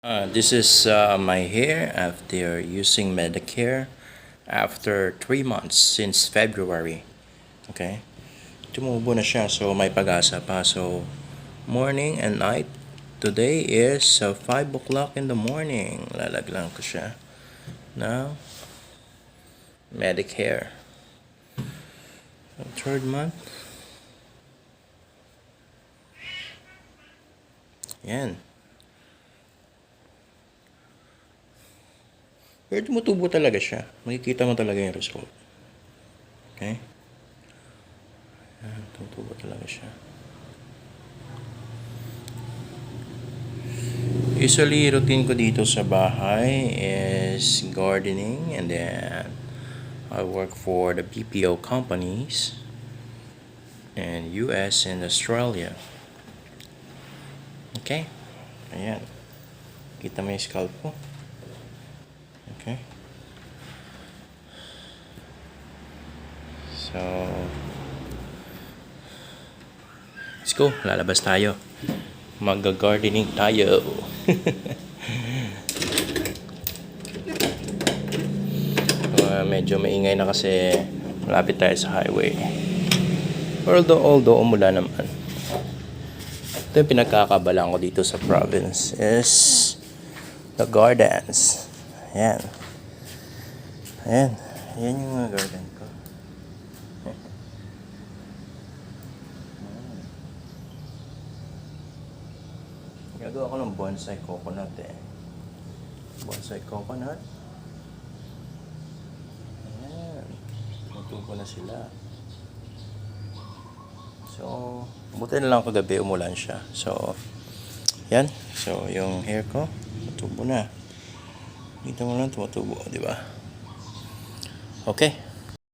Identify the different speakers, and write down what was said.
Speaker 1: This is my hair after using Medicare after 3 months since February. Okay? Tumubo na siya, so may pag-asa pa. So, morning and night. Today is 5 o'clock in the morning. Lalaglan ko siya ng Medicare. Third month. Yan. Pero tumutubo talaga siya. Makikita mo talaga yung result. Okay? Yan, tumutubo talaga siya. Usually, routine ko dito sa bahay is gardening, and then I work for the BPO companies in US and Australia. Okay? Ayan. Kita mo yung scalp ko. Okay? So, let's go. Lalabas tayo. Mag-gardening tayo. Medyo maingay na kasi malapit tayo sa highway. Although umulan naman. Ito yung pinagkakabalaan ko dito sa province is the gardens. Ayan. Ayan. Ayan yung mga garden ko. Gagawa ko ng bonsai coconut eh. Bonsai coconut. Ayan. Tutubo na sila. So, buti na lang kagabi umulan siya. So, yan. So, yung hair ko, tutubo na. Dito mo lang tumutubo, di ba? Okay.